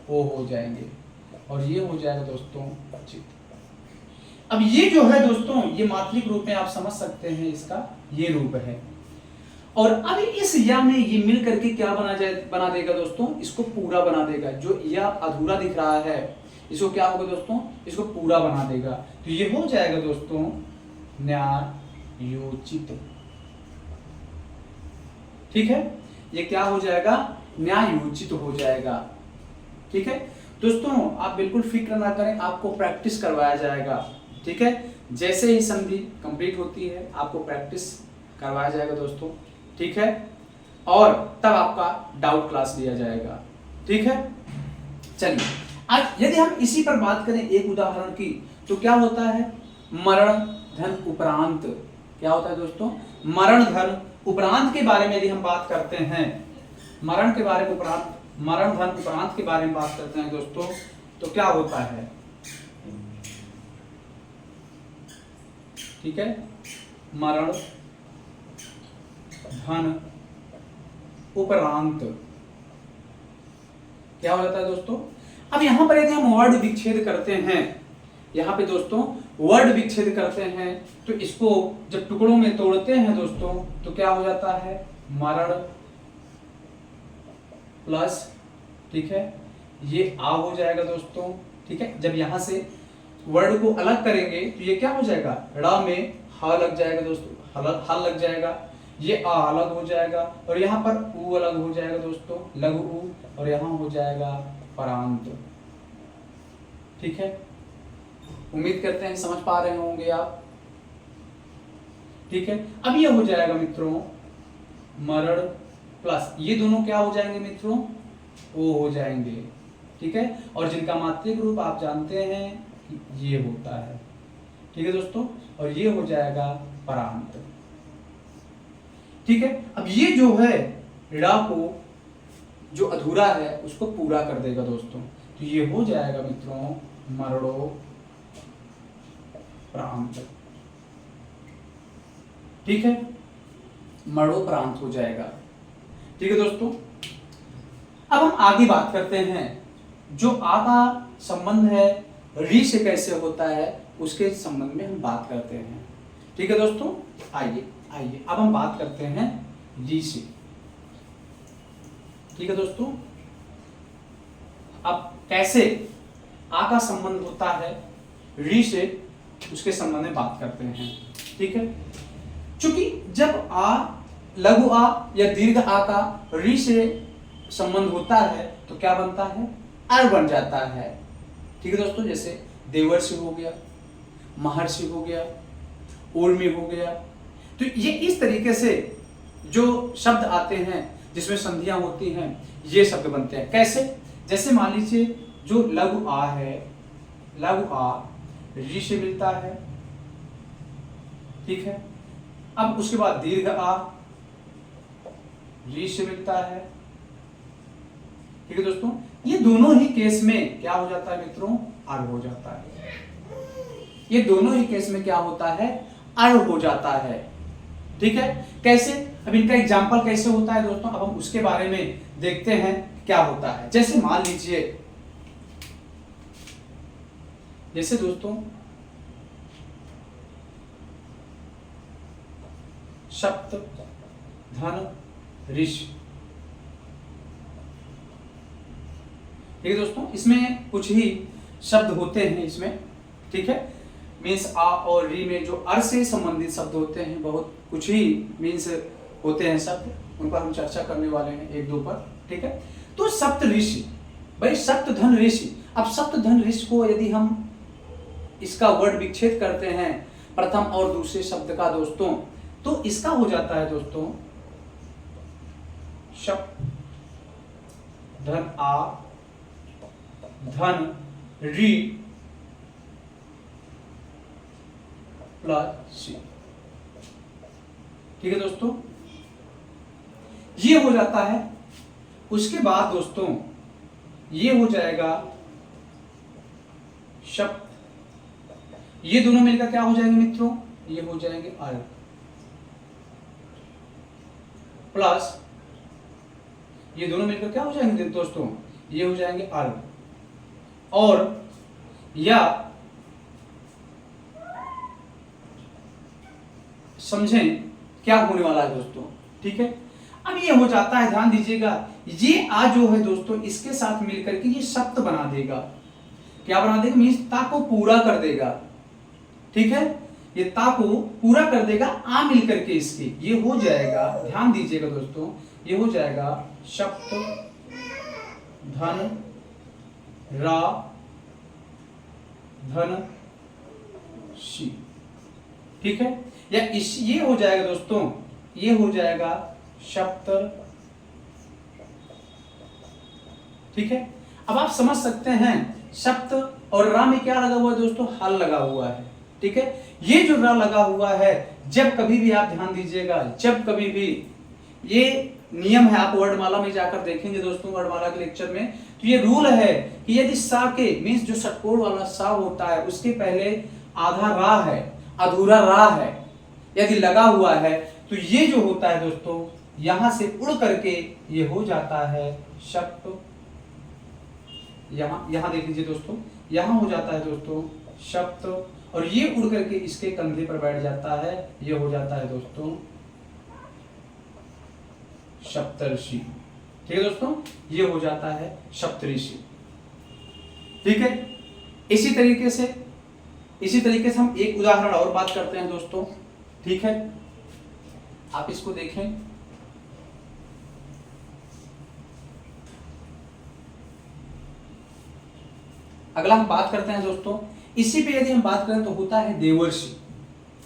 ओ हो जाएंगे और ये हो जाएगा दोस्तों चित। अब ये जो है दोस्तों, ये मात्रिक रूप में आप समझ सकते हैं, इसका ये रूप है। और अब इस या में ये मिल करके क्या बना देगा दोस्तों, इसको पूरा बना देगा। जो या अधूरा दिख रहा है इसको क्या होगा दोस्तों, इसको पूरा बना देगा। तो ये हो जाएगा दोस्तों न्यायोचित, ठीक है। ये क्या हो जाएगा, न्यायोचित हो जाएगा, ठीक है दोस्तों। आप बिल्कुल फिक्र ना करें, आपको प्रैक्टिस करवाया जाएगा, ठीक है। जैसे ही संधि कंप्लीट होती है आपको प्रैक्टिस करवाया जाएगा दोस्तों, ठीक है। और तब आपका डाउट क्लास लिया जाएगा, ठीक है। चलिए आज यदि हम इसी पर बात करें एक उदाहरण की, तो क्या होता है, मरण धन उपरांत, क्या होता है दोस्तों, मरण धन उपरांत के बारे में यदि हम बात करते हैं, मरण के बारे में उपरांत, मरण धन उपरांत के बारे में बात करते हैं दोस्तों, तो क्या होता है, ठीक है, मरण धन उपरांत क्या हो जाता है दोस्तों। अब यहां पर यदि हम वर्ड विच्छेद करते हैं, यहां पे दोस्तों वर्ड विच्छेद करते हैं, तो इसको जब टुकड़ों में तोड़ते हैं दोस्तों, तो क्या हो जाता है, मरण प्लस, ठीक है, ये आ हो जाएगा दोस्तों, ठीक है। जब यहां से वर्ड को अलग करेंगे तो ये क्या हो जाएगा, ड़ में ह लग जाएगा दोस्तों, ह लग जाएगा, ये आ अलग हो जाएगा और यहाँ पर ऊ अलग हो जाएगा दोस्तों, लघु ऊ, और यहाँ हो जाएगा परांत, ठीक है। उम्मीद करते हैं समझ पा रहे होंगे आप, ठीक है। अब ये हो जाएगा मित्रों मरण प्लस, ये दोनों क्या हो जाएंगे मित्रों, ओ हो जाएंगे, ठीक है। और जिनका मात्रिक रूप आप जानते हैं कि ये होता है, ठीक है दोस्तों, और ये हो जाएगा परांत, ठीक है। अब ये जो है ड़ा को जो अधूरा है उसको पूरा कर देगा दोस्तों, तो ये हो जाएगा मित्रों मरणो प्रांत, ठीक है, मरणो प्रांत हो जाएगा, ठीक है दोस्तों। अब हम आगे बात करते हैं, जो आ का संबंध है री से कैसे होता है उसके संबंध में हम बात करते हैं, ठीक है दोस्तों। आइए अब हम बात करते हैं री से, ठीक है दोस्तों। अब कैसे आ का संबंध होता है री से, उसके संबंध में बात करते हैं, ठीक है। चूंकि जब आ, लघु आ या दीर्घ आ का री से संबंध होता है तो क्या बनता है, अर बन जाता है, ठीक है दोस्तों। जैसे देवर्षि हो गया, महर्षि हो गया, ऊर्मी हो गया, तो ये इस तरीके से जो शब्द आते हैं जिसमें संधियां होती हैं ये शब्द बनते हैं। कैसे, जैसे मान लीजिए जो लघु आ है, लघु आ री से मिलता है, ठीक है। अब उसके बाद दीर्घ आ री से मिलता है, ठीक है दोस्तों। ये दोनों ही केस में क्या हो जाता है मित्रों, आर हो जाता है, ये दोनों ही केस में क्या होता है, अर हो जाता है। ठीक है, कैसे, अब इनका एग्जाम्पल कैसे होता है दोस्तों, अब हम उसके बारे में देखते हैं क्या होता है। जैसे मान लीजिए, जैसे दोस्तों सप्त धन ऋषि, ठीक है दोस्तों, इसमें कुछ ही शब्द होते हैं इसमें, ठीक है, मीन्स आ और री में जो अर से संबंधित शब्द होते हैं, बहुत कुछ ही मीन्स होते हैं शब्द, उन पर हम चर्चा करने वाले हैं एक दो पर। ठीक है, तो सप्त ऋषि, भाई सप्त धन ऋषि, अब सप्त धन ऋषि को यदि हम इसका वर्ड विच्छेद करते हैं प्रथम और दूसरे शब्द का दोस्तों, तो इसका हो जाता है दोस्तों सप्त धन आ धन री प्लस सी। ठीक है दोस्तों, ये हो जाता है। उसके बाद दोस्तों ये हो जाएगा शब्द, ये दोनों मिलकर क्या हो जाएंगे मित्रों, ये हो जाएंगे अर प्लस, ये दोनों मिलकर क्या हो जाएंगे दोस्तों, ये हो जाएंगे अर, और या समझें क्या होने वाला है दोस्तों। ठीक है, अब ये हो जाता है, ध्यान दीजिएगा, ये आ जो है दोस्तों इसके साथ मिलकर के ये सप्त बना देगा, क्या बना देगा, मीन्स ता को पूरा कर देगा। ठीक है, ये ता को पूरा कर देगा आ मिलकर के इसके, ये हो जाएगा, ध्यान दीजिएगा दोस्तों, ये हो जाएगा सप्त धन रा धन शी। ठीक है, या इस ये हो जाएगा दोस्तों, ये हो जाएगा सप्त। ठीक है, अब आप समझ सकते हैं सप्त और रा में क्या लगा हुआ है दोस्तों, हल लगा हुआ है। ठीक है, ये जो रा लगा हुआ है, जब कभी भी आप ध्यान दीजिएगा, जब कभी भी, ये नियम है, आप वर्णमाला में जाकर देखेंगे दोस्तों, वर्णमाला के लेक्चर में, तो ये रूल है कि यदि सा के मीन्स जो षटकोण वाला सा होता है उसके पहले आधा रा है, अधूरा रा है, यदि लगा हुआ है, तो ये जो होता है दोस्तों यहां से उड़ करके ये हो जाता है शब्द, यहां देख लीजिए दोस्तों, यहां हो जाता है दोस्तों शब्द, और ये उड़ करके इसके कंधे पर बैठ जाता है, ये हो जाता है दोस्तों सप्तऋषि। ठीक है दोस्तों, ये हो जाता है सप्तऋषि। ठीक है, इसी तरीके से हम एक उदाहरण और बात करते हैं दोस्तों। ठीक है, आप इसको देखें, अगला हम बात करते हैं दोस्तों, इसी पे यदि हम बात करें तो होता है देवर्षि।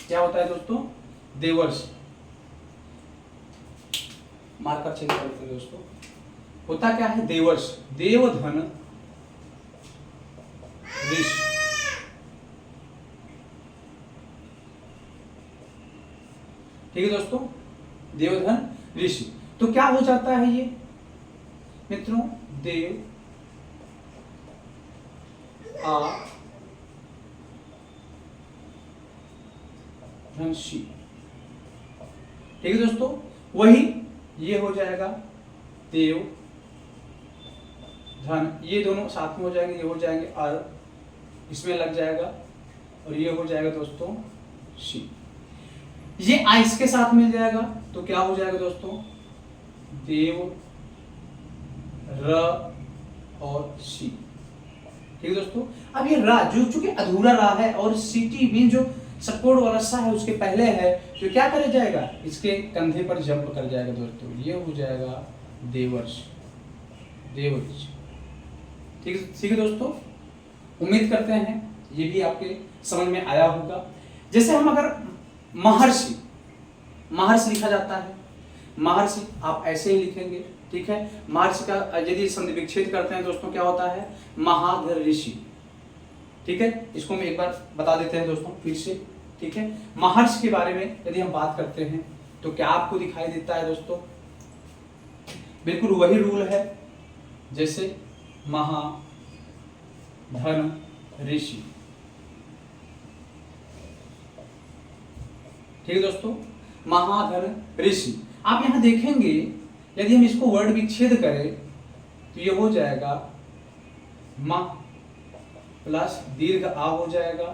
क्या होता है दोस्तों, देवर्षि, मार्कर चेक करते हैं दोस्तों, होता क्या है देवर्षि, देवधन ऋषि। ठीक है दोस्तों, देवधन ऋषि, तो क्या हो जाता है ये मित्रों, देव आ धन शी। ठीक है दोस्तों, वही ये हो जाएगा देव धन, ये दोनों साथ में हो जाएंगे, ये हो जाएंगे अर, इसमें लग जाएगा, और ये हो जाएगा दोस्तों शी। ये आ इसके साथ मिल जाएगा तो क्या हो जाएगा दोस्तों, देव र और शी। ठीक है दोस्तों, अब ये रा जो चूंकि अधूरा रा है और सीटी मीन जो षटकोण वाला सा है उसके पहले है, तो क्या करे जाएगा, इसके कंधे पर जंप कर जाएगा दोस्तों, ये हो जाएगा देवर्ष, देवर्ष। ठीक है दोस्तों, उम्मीद करते हैं ये भी आपके समझ में आया होगा। जैसे हम अगर महर्षि, महर्षि लिखा जाता है, महर्षि आप ऐसे ही लिखेंगे। ठीक है, महर्षि का यदि संधि विच्छेद करते हैं दोस्तों क्या होता है, महाधर ऋषि। ठीक है, इसको हम एक बार बता देते हैं दोस्तों फिर से। ठीक है, महर्षि के बारे में यदि हम बात करते हैं तो क्या आपको दिखाई देता है दोस्तों, बिल्कुल वही रूल है जैसे महा धन ऋषि। ठीक है दोस्तों, महाधन ऋषि। आप यहाँ देखेंगे यदि हम इसको वर्ड विच्छेद करें तो ये हो जाएगा मा प्लस दीर्घ आ हो जाएगा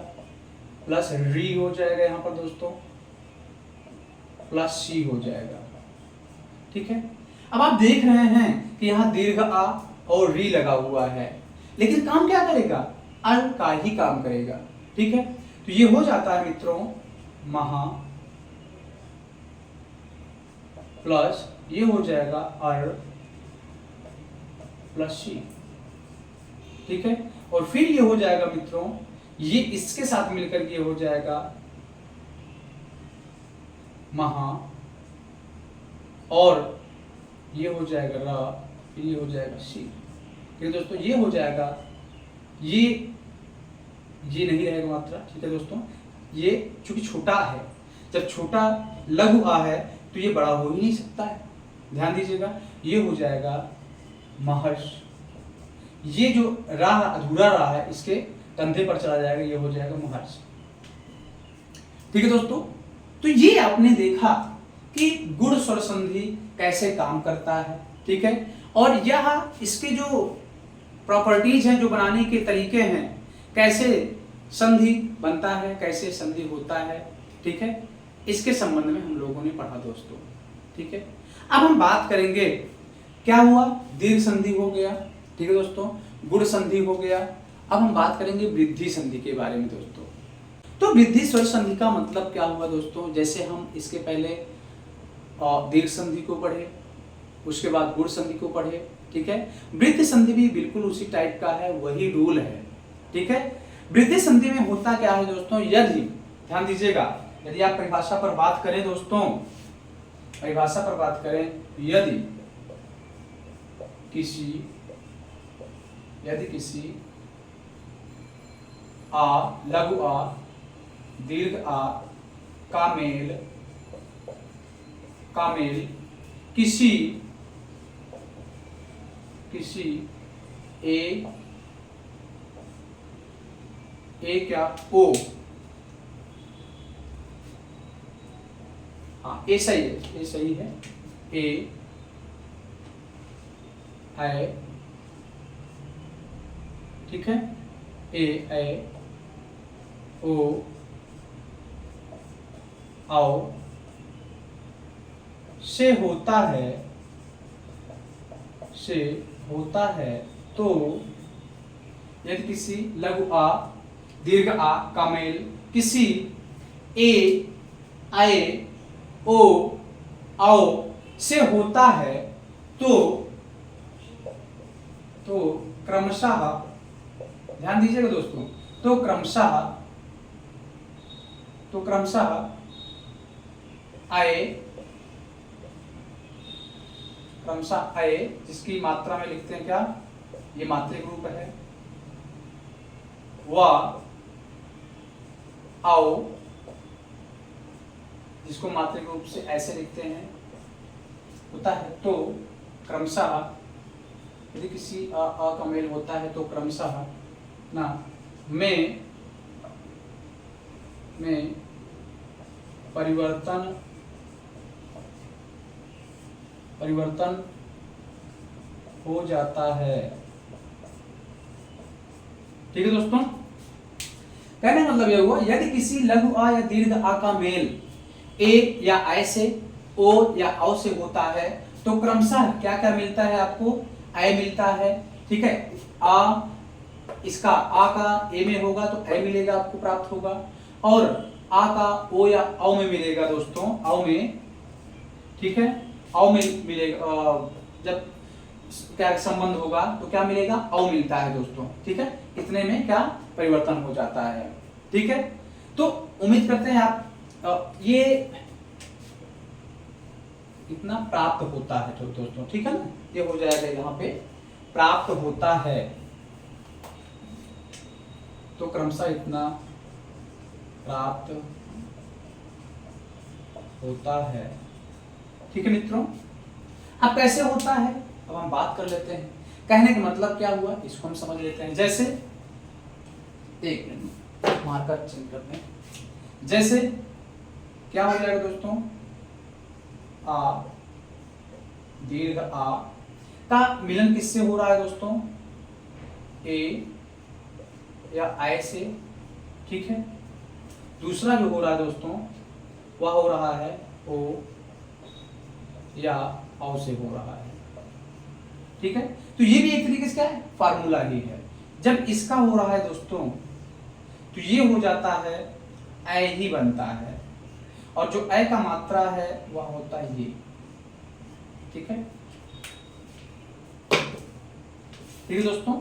प्लस री हो जाएगा यहाँ पर दोस्तों प्लस सी हो जाएगा। ठीक है, अब आप देख रहे हैं कि यहाँ दीर्घ आ और री लगा हुआ है, लेकिन काम क्या करेगा, अर का ही काम करेगा। ठीक है, तो ये हो जाता है मित्रों महा प्लस ये हो जाएगा अर प्लस सी। ठीक है, और फिर ये हो जाएगा मित्रों, ये इसके साथ मिलकर ये हो जाएगा महा और ये हो जाएगा र, फिर ये हो जाएगा सी। ठीक है दोस्तों, ये हो जाएगा, ये नहीं रहेगा मात्रा। ठीक है दोस्तों, ये चूंकि छोटा है, जब छोटा लघु आ है तो ये बड़ा हो ही नहीं सकता है, ध्यान दीजिएगा। ये हो जाएगा महर्ष, ये जो राह अधूरा रहा है इसके कंधे पर चला जाएगा, ये हो जाएगा महर्ष। ठीक है दोस्तों, तो ये आपने देखा कि गुण स्वर संधि कैसे काम करता है। ठीक है, और यह इसके जो प्रॉपर्टीज हैं, जो बनाने के तरीके हैं, कैसे संधि बनता है, कैसे संधि होता है। ठीक है, इसके संबंध में हम लोगों ने पढ़ा दोस्तों। ठीक है, अब हम बात करेंगे क्या हुआ, दीर्घ संधि हो गया। ठीक है दोस्तों, गुण संधि हो गया। अब हम बात करेंगे वृद्धि संधि के बारे में दोस्तों। तो वृद्धि स्वर संधि का मतलब क्या हुआ दोस्तों, जैसे हम इसके पहले दीर्घ संधि को पढ़े, उसके बाद गुण संधि को पढ़े। ठीक है, वृद्धि संधि भी बिल्कुल उसी टाइप का है, वही रूल है। ठीक है, वृद्धि संधि में होता क्या है दोस्तों, यदि ध्यान दीजिएगा, यदि आप परिभाषा पर बात करें दोस्तों, परिभाषा पर बात करें, यदि किसी आ लघु आ दीर्घ आ का मेल किसी क्या ओ, हाँ ए सही है, ए सही है, ए है, ठीक है, ए ओ आओ से होता है तो यदि किसी लघु आ दीर्घ आ का मेल किसी ए आए ओ आओ से होता है तो क्रमशः, ध्यान दीजिएगा दोस्तों, तो क्रमशः आए जिसकी मात्रा में लिखते हैं क्या, ये मात्रिक रूप है, व आओ जिसको मात्रिक रूप से ऐसे लिखते हैं, होता है तो क्रमशः, यदि किसी अ का मेल होता है तो क्रमशः ना में परिवर्तन हो जाता है। ठीक है दोस्तों, कहने का मतलब यह हुआ, यदि किसी लघु आ या दीर्घ आ का मेल ए या ऐ से ओ या औ से होता है तो क्रमशः क्या क्या मिलता है आपको, ऐ मिलता है। ठीक है, आ इसका आ का ए में होगा तो ऐ मिलेगा, आपको प्राप्त होगा, और आ का ओ या औ में मिलेगा दोस्तों, औ में, ठीक है, औ में मिलेगा, जब क्या संबंध होगा तो क्या मिलेगा, औ मिलता है दोस्तों। ठीक है, इतने में क्या परिवर्तन हो जाता है। ठीक है, तो उम्मीद करते हैं आप ये इतना प्राप्त होता है तो दोस्तों, ठीक है ना, ये हो जाएगा यहाँ पे प्राप्त होता है, तो क्रमशः इतना प्राप्त होता है। ठीक है मित्रों, अब कैसे होता है, अब हम बात कर लेते हैं, कहने का मतलब क्या हुआ इसको हम समझ लेते हैं। जैसे एक मिनट मार्कर चेंज करते हैं, जैसे क्या हो जाएगा दोस्तों, आ दीर्घ आ का मिलन किससे हो रहा है दोस्तों, ए या आई से, ठीक है। दूसरा जो हो रहा है दोस्तों वह हो रहा है ओ या औ से हो रहा है, ठीक है। तो ये भी एक तरीके से क्या है, फार्मूला ही है। जब इसका हो रहा है दोस्तों तो ये हो जाता है ऐ ही बनता है, और जो ऐ का मात्रा है वह होता है ये, ठीक है। ठीक है दोस्तों।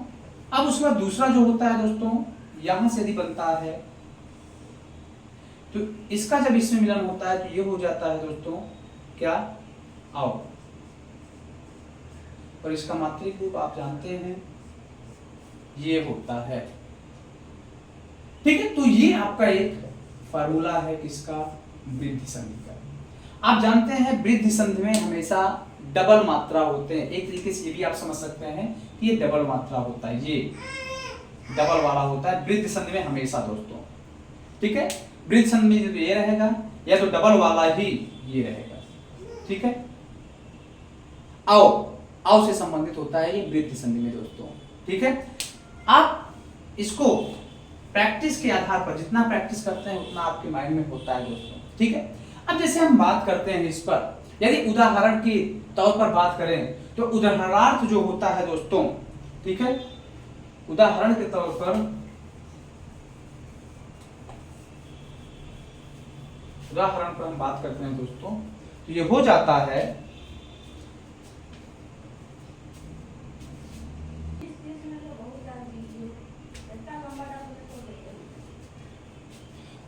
अब उसके बाद दूसरा जो होता है दोस्तों, यहां से यदि बनता है तो इसका जब इसमें मिलन होता है तो ये हो जाता है दोस्तों क्या, आओ, और इसका मात्रिक रूप आप जानते हैं ये होता है, ठीक है। तो ये आपका एक फार्मूला है किसका, वृद्धि संधि का। आप जानते हैं वृद्धि संधि में हमेशा डबल मात्रा होते हैं, एक तरीके से ये भी आप समझ सकते हैं कि ये डबल मात्रा होता है, ये डबल वाला होता है वृद्धि संधि में हमेशा दोस्तों, ठीक है। वृद्धि संधि में तो ये रहेगा या तो डबल वाला ही ये रहेगा, ठीक है। आओ, आओ से संबंधित होता है ये वृद्धि संधि में दोस्तों, ठीक है। आप इसको प्रैक्टिस के आधार पर जितना प्रैक्टिस करते हैं उतना आपके माइंड में होता है दोस्तों, ठीक है। अब जैसे हम बात करते हैं इस पर, यदि उदाहरण के तौर पर बात करें तो उदाहरणार्थ जो होता है दोस्तों, ठीक है, उदाहरण के तौर पर हम बात करते हैं दोस्तों तो ये हो जाता है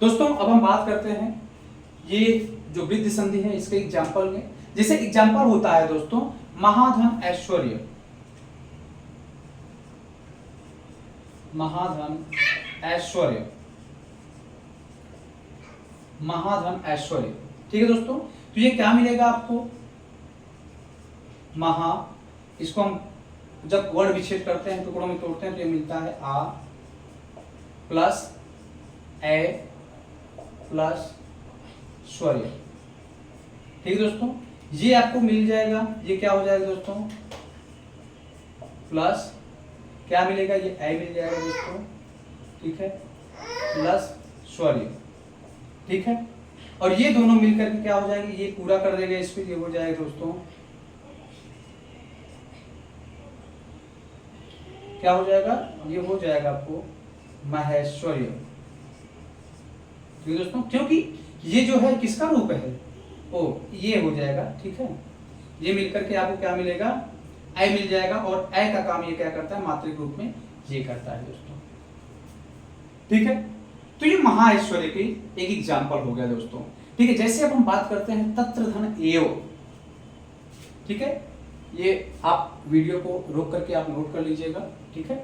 दोस्तों। अब हम बात करते हैं ये जो वृद्धि संधि है इसके एग्जाम्पल में, जैसे एग्जाम्पल होता है दोस्तों महाधन ऐश्वर्य, महाधन ऐश्वर्य, महाधन ऐश्वर्य, ठीक है दोस्तों। तो ये क्या मिलेगा आपको, महा, इसको हम जब वर्ण विच्छेद करते हैं टुकड़ों में तोड़ते हैं तो ये मिलता है आ प्लस ए प्लस श्वर्य, ठीक है दोस्तों। ये आपको मिल जाएगा, ये क्या हो जाएगा दोस्तों, प्लस क्या मिलेगा, ये ए मिल जाएगा दोस्तों, ठीक है, प्लस श्वर्य, ठीक है। और ये दोनों मिलकर के क्या हो जाएगी, ये पूरा कर देगा इस पे, ये हो जाएगा दोस्तों क्या हो जाएगा, ये हो जाएगा आपको महेश्वर्य, ठीक है दोस्तों। क्योंकि ये जो है किसका रूप है, ओ ये हो जाएगा, ठीक है। ये मिलकर के आपको क्या मिलेगा, ऐ मिल जाएगा, और ऐ का काम ये क्या करता है, मात्रिक रूप में ये करता है दोस्तों, ठीक है। तो ये महाऐश्वर्य की एक एग्जाम्पल हो गया दोस्तों, ठीक है। जैसे अब हम बात करते हैं तत्र धन एव, ठीक है। ये आप वीडियो को रोक करके आप नोट कर लीजिएगा, ठीक है।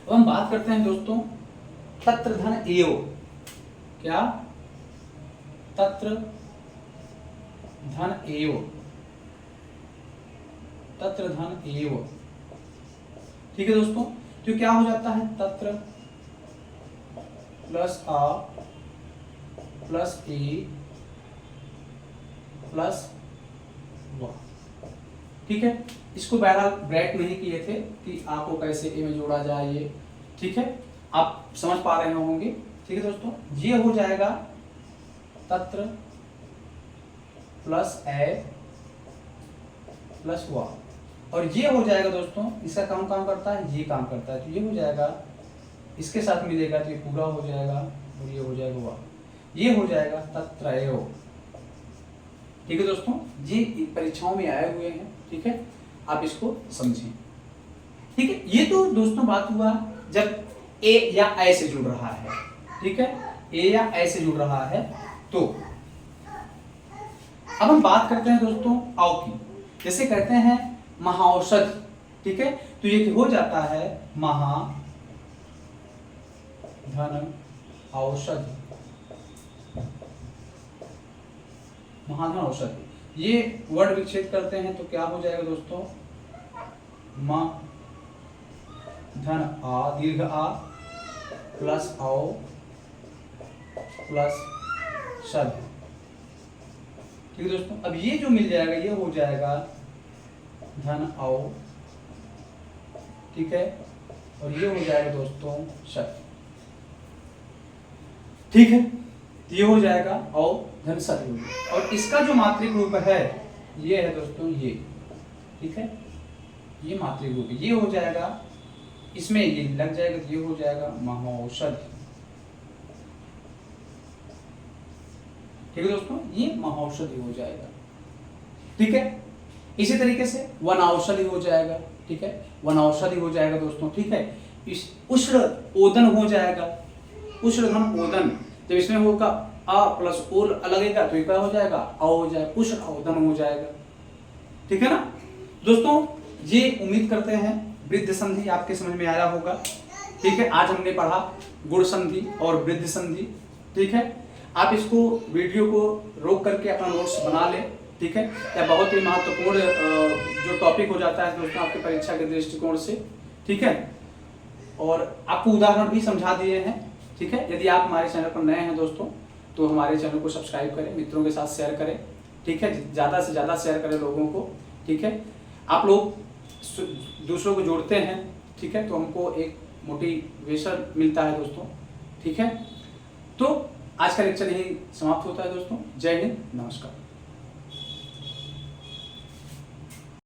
अब हम बात करते हैं दोस्तों तत्र धन एव, क्या, तत्र धन एव, तत्र धन एव, ठीक है दोस्तों। तो क्या हो जाता है, तत्र प्लस आ प्लस ए प्लस व, ठीक है। इसको बहरहाल ब्रैकेट नहीं किए थे कि आपको कैसे ए में जोड़ा जाए ये, ठीक है, आप समझ पा रहे होंगे, ठीक है दोस्तों। ये हो जाएगा तत्र प्लस ए प्लस व, और ये हो जाएगा दोस्तों, इसका काम करता है, ये काम करता है, तो ये हो जाएगा, इसके साथ मिलेगा तो ये पूरा हो जाएगा, और ये हो जाएगा व, ये हो जाएगा तत्रैव, ठीक है दोस्तों। ये परीक्षाओं में आए हुए हैं, ठीक है, आप इसको समझिए, ठीक है। ये तो दोस्तों बात हुआ जब ए या ऐ से जुड़ रहा है, ठीक है, ए या ऐ से जुड़ रहा है। तो अब हम बात करते हैं दोस्तों औ की, जैसे कहते हैं महाऔषध, ठीक है। तो ये हो जाता है महा धन औषध, महाधन औषध, ये वर्ड विच्छेद करते हैं तो क्या हो जाएगा दोस्तों, म धन आ दीर्घ आ प्लस औ प्लस शद। ठीक है दोस्तों, अब ये जो मिल जाएगा ये हो जाएगा धन औ, ठीक है, और ये हो जाएगा दोस्तों शत। ठीक है, ये हो जाएगा और धन शत हो गया। और इसका जो मात्रिक रूप है ये है दोस्तों ये, ठीक है, ये मात्रिक रूप ये हो जाएगा, इसमें ये लग जाएगा तो ये हो जाएगा महौषध। ठीक है दोस्तों, ये महौषधि हो जाएगा। ठीक है, इसी तरीके से वनौषधि हो जाएगा। ठीक है, वनौषधि हो जाएगा दोस्तों। ठीक है, इस उष्ण ओदन हो जाएगा, उष्ण धन ओदन। जब इसमें होगा आ प्लस ओल लगेगा तो ये क्या हो जाएगा, अ हो जाएगा, उष्ण ओदन हो जाएगा। ठीक है ना दोस्तों, ये उम्मीद करते हैं वृद्ध संधि आपके समझ में आया होगा। ठीक है, आज हमने पढ़ा गुण संधि और वृद्ध संधि। ठीक है, आप इसको वीडियो को रोक करके अपना नोट्स बना लें। ठीक है, यह बहुत ही महत्वपूर्ण जो टॉपिक हो जाता है दोस्तों आपकी परीक्षा के दृष्टिकोण से। ठीक है, और आपको उदाहरण भी समझा दिए हैं। ठीक है, यदि आप हमारे चैनल पर नए हैं दोस्तों तो हमारे चैनल को सब्सक्राइब करें, मित्रों के साथ शेयर करें। ठीक है, ज़्यादा से ज़्यादा शेयर करें लोगों को। ठीक है, आप लोग दूसरों को जोड़ते हैं। ठीक है, तो हमको एक मोटिवेशन मिलता है दोस्तों। ठीक है, तो आज का लेक्चर यही समाप्त होता है दोस्तों। जय हिंद, नमस्कार।